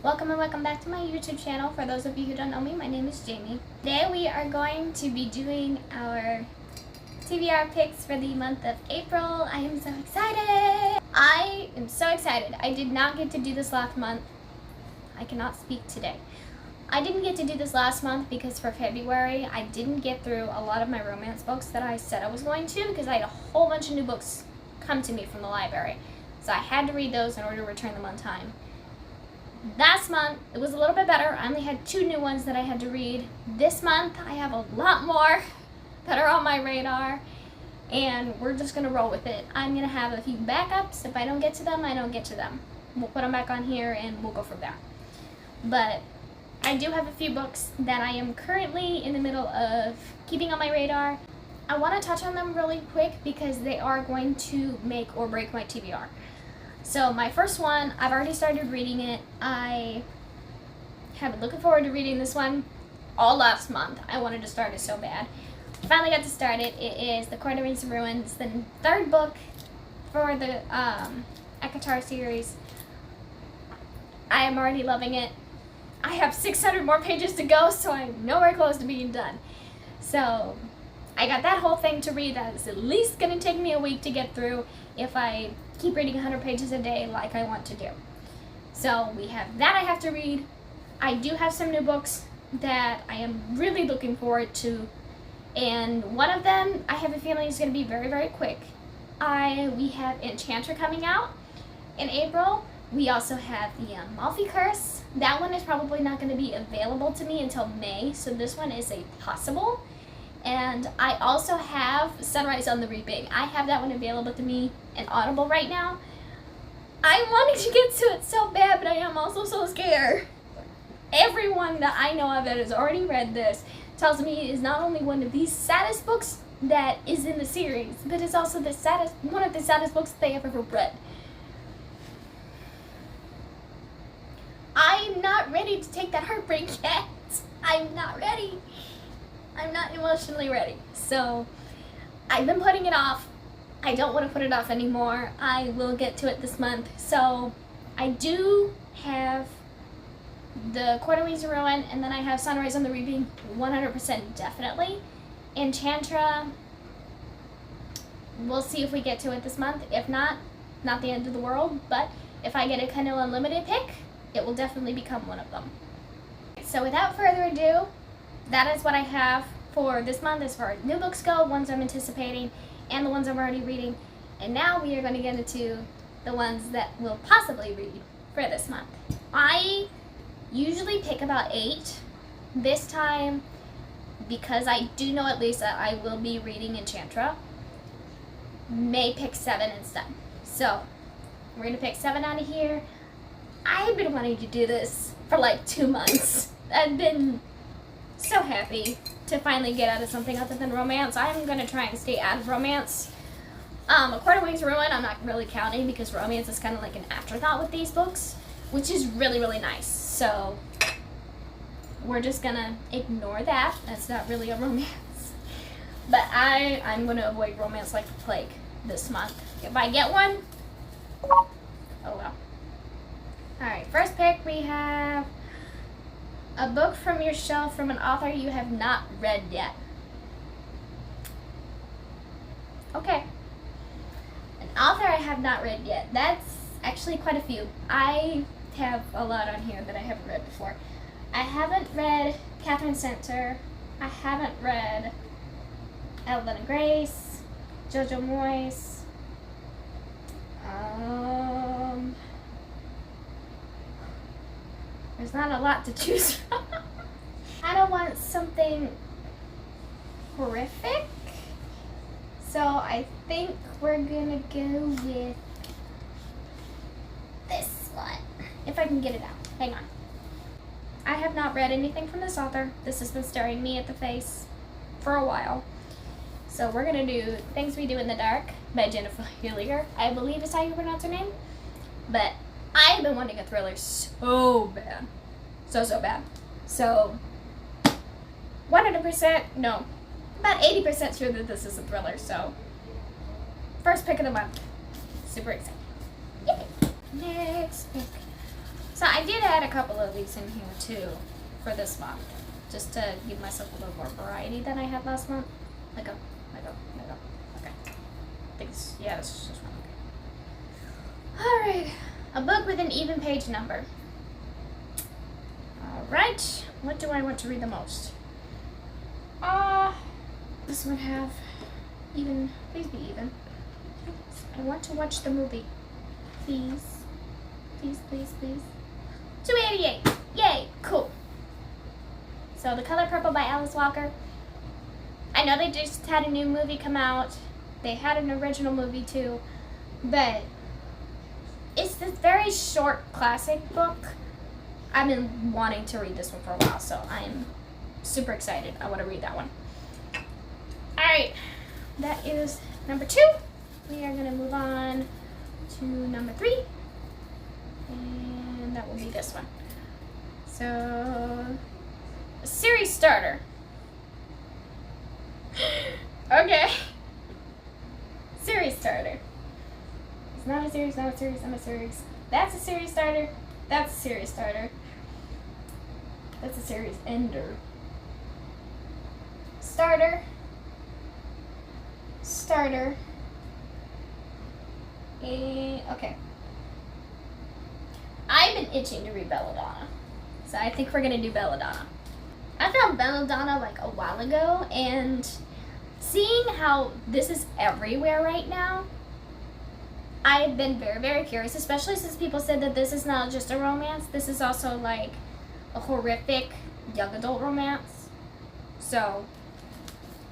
Welcome and welcome back to my YouTube channel. For those of you who don't know me, my name is Jamie. Today we are going to be doing our TBR picks for the month of April. I am so excited! I am so excited. I did not get to do this last month. I cannot speak today. I didn't get to do this last month because for February I didn't get through a lot of my romance books that I said I was going to because I had a whole bunch of new books come to me from the library. So I had to read those in order to return them on time. Last month, it was a little bit better. I only had 2 new ones that I had to read. This month, I have a lot more that are on my radar, and we're just going to roll with it. I'm going to have a few backups. If I don't get to them, I don't get to them. We'll put them back on here, and we'll go from there. But I do have a few books that I am currently in the middle of keeping on my radar. I want to touch on them really quick because they are going to make or break my TBR. So my first one, I've already started reading it. I have been looking forward to reading this one all last month. I wanted to start it so bad. Finally got to start it. It is The Court of Rings and Ruins, the 3rd book for the ACOWAR series. I am already loving it. I have 600 more pages to go, so I'm nowhere close to being done. So I got that whole thing to read. That is at least going to take me a week to get through if I keep reading 100 pages a day like I want to do. So we have that I have to read. I do have some new books that I am really looking forward to, and one of them I have a feeling is going to be very, very quick. We have Enchantress coming out in April. We also have the Amalfi Curse. That one is probably not going to be available to me until May, so this one is a possible. And I also have Sunrise on the Reaping. I have that one available to me in Audible right now. I'm wanting to get to it so bad, but I am also so scared. Everyone that I know of that has already read this tells me it is not only one of the saddest books that is in the series, but it's also one of the saddest books they have ever read. I'm not ready to take that heartbreak yet. I'm not ready. I'm not emotionally ready. So I've been putting it off. I don't want to put it off anymore. I will get to it this month. So I do have The Court of Rings and Ruins, and then I have Sunrise on the Reaping 100% definitely. Enchantress, we'll see if we get to it this month. If not, not the end of the world. But if I get a Kindle Unlimited pick, it will definitely become one of them. So without further ado, that is what I have for this month as far as new books go, ones I'm anticipating, and the ones I'm already reading. And now we are going to get into the ones that we'll possibly read for this month. I usually pick about 8. This time, because I do know at least that I will be reading Enchantress, may pick 7 instead. So we're going to pick 7 out of here. I've been wanting to do this for like 2 months. I've been so happy to finally get out of something other than romance. I'm going to try and stay out of romance. A Court of Rings and Ruins, I'm not really counting because romance is kind of like an afterthought with these books, which is really, really nice. So we're just going to ignore that. That's not really a romance. But I'm going to avoid romance like the plague this month. If I get one, oh well. Alright, first pick we have a book from your shelf from an author you have not read yet. Okay. An author I have not read yet. That's actually quite a few. I have a lot on here that I haven't read before. I haven't read Catherine Center. I haven't read Evelyn and Grace, Jojo Moyes. There's not a lot to choose from. I don't want something horrific, so I think we're gonna go with this one, if I can get it out. Hang on. I have not read anything from this author. This has been staring me at the face for a while. So we're gonna do Things We Do in the Dark by Jennifer Hillier, I believe is how you pronounce her name. But I've been wanting a thriller so bad. So bad. So 100%, no, about 80% sure that this is a thriller. So first pick of the month. Super excited. Yay. Next pick. So I did add a couple of these in here too for this month, just to give myself a little more variety than I had last month. Let go. Okay. I think this is just one. Okay. Alright. A book with an even page number. Alright. What do I want to read the most? This would have even. Please be even. I want to watch the movie. Please. Please. 288. Yay. Cool. So The Color Purple by Alice Walker. I know they just had a new movie come out. They had an original movie too. But it's this very short classic book. I've been wanting to read this one for a while, so I'm super excited. I want to read that one. Alright, that is number 2. We are going to move on to number 3. And that will be this one. So, a series starter. Okay. Series starter. It's not a series, not a series, not a series. That's a series starter. That's a series starter. That's a series ender. Starter. Okay. I've been itching to read Belladonna, so I think we're gonna do Belladonna. I found Belladonna like a while ago, and seeing how this is everywhere right now, I've been very, very curious, especially since people said that this is not just a romance, this is also like a horrific young adult romance. So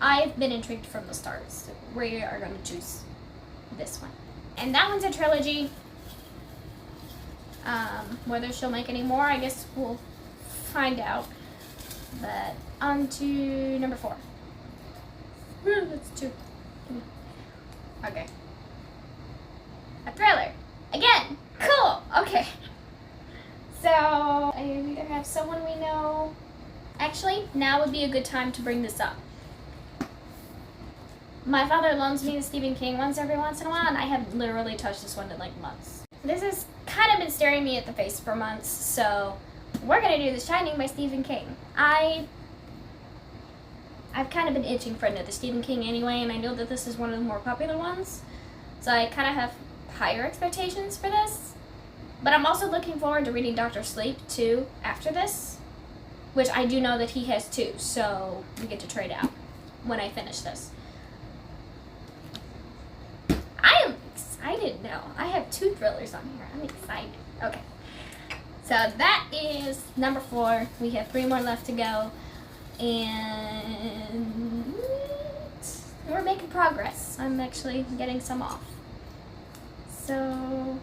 I've been intrigued from the start. So we are going to choose this one. And that one's a trilogy. Whether she'll make any more, I guess we'll find out. But on to number 4. That's 2. Okay. A thriller. Again. Cool. Okay. So I either have someone we know. Actually, now would be a good time to bring this up. My father loans me the Stephen King ones every once in a while, and I have literally touched this one in like months. This has kind of been staring me at the face for months, so we're gonna do The Shining by Stephen King. I've kind of been itching for another Stephen King anyway, and I know that this is one of the more popular ones, so I kind of have higher expectations for this. But I'm also looking forward to reading Dr. Sleep too after this, which I do know that he has too, so we get to trade out when I finish this. I am excited now. I have 2 thrillers on here. I'm excited. Okay. So that is number 4. We have 3 more left to go. And we're making progress. I'm actually getting some off. So,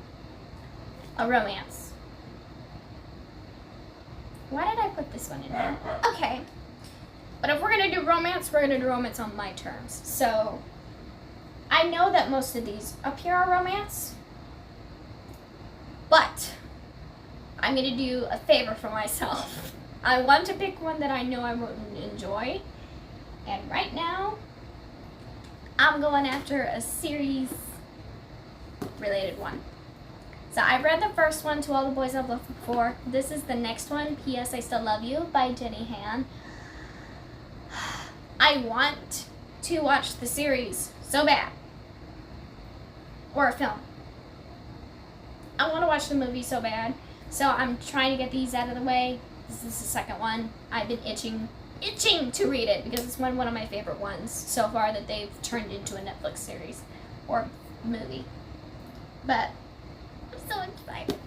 a romance. Why did I put this one in here? Okay. But if we're going to do romance, we're going to do romance on my terms. So, I know that most of these up here are romance, but I'm going to do a favor for myself. I want to pick one that I know I would enjoy, and right now, I'm going after a series-related one. So I read the first one, To All the Boys I've Loved Before. This is the next one, P.S. I Still Love You by Jenny Han. I want to watch the series so bad. Or a film. I want to watch the movie so bad. So I'm trying to get these out of the way. This is the second one. I've been itching to read it because it's one of my favorite ones so far that they've turned into a Netflix series or movie. But I'm so excited.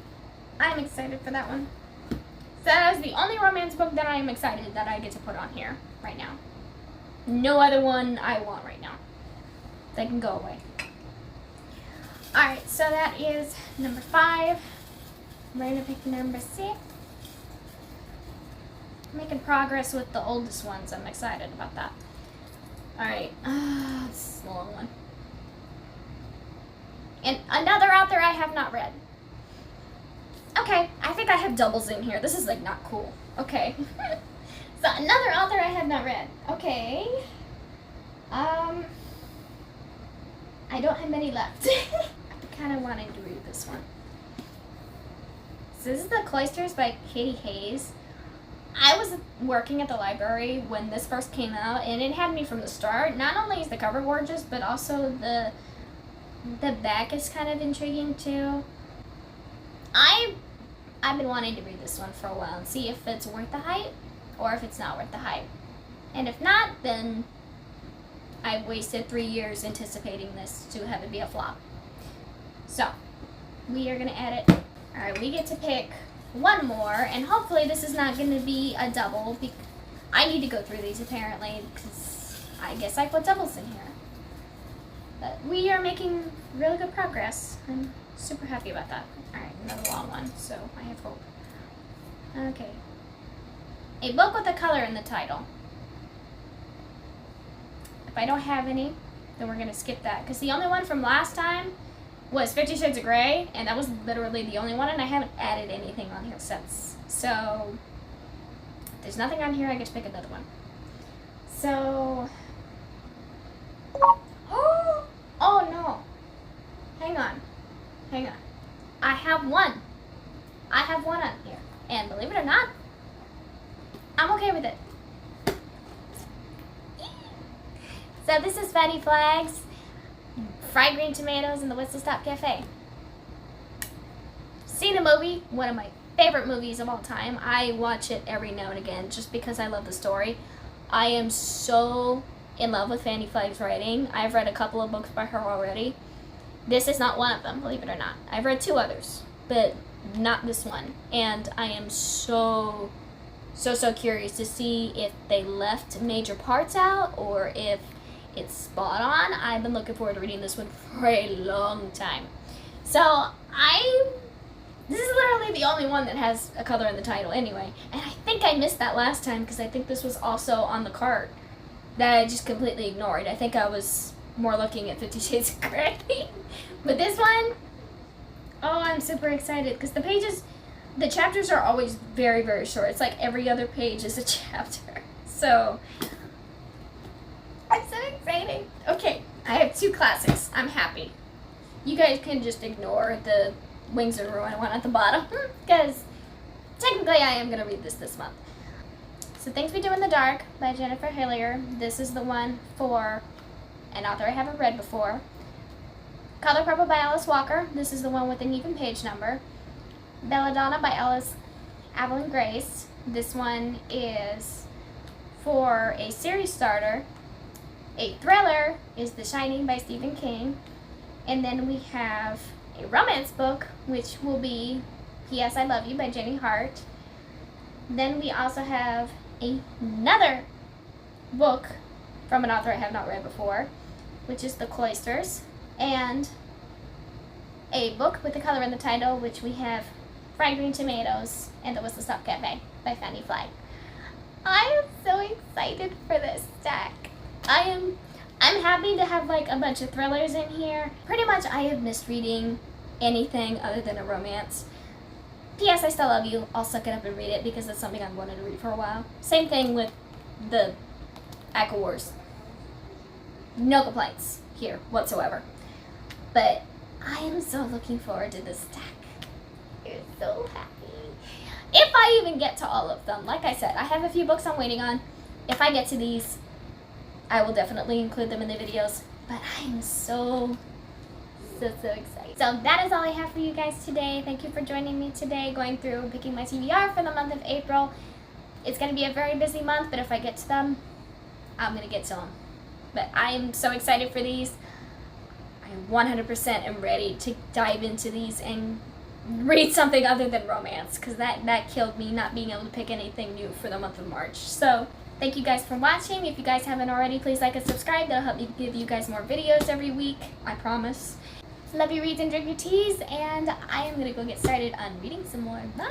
I'm excited for that one. So that is the only romance book that I am excited that I get to put on here right now. No other one I want right now. They can go away. Alright, so that is number 5. We're going to pick number 6. Making progress with the oldest ones. I'm excited about that. Alright, this is a long one. And another author I have not read. Okay, I think I have doubles in here. This is like not cool. Okay. So another author I have not read. Okay. I don't have many left. I'm kind of wanting to read this one. So this is The Cloisters by Katie Hayes. I was working at the library when this first came out, and it had me from the start. Not only is the cover gorgeous, but also the back is kind of intriguing too. I've been wanting to read this one for a while and see if it's worth the hype or if it's not worth the hype. And if not, then I've wasted 3 years anticipating this to have it be a flop. So, we are going to add it. Alright, we get to pick one more, and hopefully this is not going to be a double. I need to go through these apparently, because I guess I put doubles in here. But we are making really good progress. I'm super happy about that. Alright, another long one, so I have hope. Okay. A book with a color in the title. If I don't have any, then we're going to skip that. Because the only one from last time was 50 Shades of Grey, and that was literally the only one, and I haven't added anything on here since. So, if there's nothing on here, I get to pick another one. So, oh no. Hang on. I have one. I have one on here. And believe it or not, I'm okay with it. So this is Fanny Flag's Fried Green Tomatoes in the Whistle Stop Cafe. Seen the movie, one of my favorite movies of all time. I watch it every now and again just because I love the story. I am so in love with Fanny Flag's writing. I've read a couple of books by her already. This is not one of them, believe it or not. I've read 2 others, but not this one. And I am so curious to see if they left major parts out or if it's spot on. I've been looking forward to reading this one for a long time. So this is literally the only one that has a color in the title anyway. And I think I missed that last time because I think this was also on the cart that I just completely ignored. I think I was more looking at 50 Shades of Grey. But this one, oh, I'm super excited because the chapters are always very, very short. It's like every other page is a chapter. So, I'm so excited. Okay, I have 2 classics. I'm happy. You guys can just ignore the Wings of Ruin one at the bottom because technically I am going to read this month. So Things We Do in the Dark by Jennifer Hillier. This is the one for an author I haven't read before. Color Purple by Alice Walker. This is the one with an even page number. Belladonna by Alice Evelyn Grace. This one is for a series starter. A thriller is The Shining by Stephen King. And then we have a romance book, which will be P.S. I Love You by Jenny Hart. Then we also have another book from an author I have not read before, which is The Cloisters. And a book with a color in the title, which we have Fried Green Tomatoes and The Whistle Stop Cafe by Fanny Flag. I am so excited for this stack. I'm happy to have like a bunch of thrillers in here. Pretty much I have missed reading anything other than a romance. P.S. I Still Love You. I'll suck it up and read it because it's something I've wanted to read for a while. Same thing with the ACOWARs. No complaints here whatsoever. But I am so looking forward to this stack. I'm so happy. If I even get to all of them, like I said, I have a few books I'm waiting on. If I get to these, I will definitely include them in the videos. But I'm so excited. So that is all I have for you guys today. Thank you for joining me today, going through picking my TBR for the month of April. It's going to be a very busy month, but if I get to them, I'm going to get to them. But I am so excited for these. I 100% am ready to dive into these and read something other than romance, because that killed me not being able to pick anything new for the month of March. So thank you guys for watching. If you guys haven't already, please like and subscribe. That'll help me give you guys more videos every week, I promise. Love you, reads, and drink your teas, and I am going to go get started on reading some more. Bye!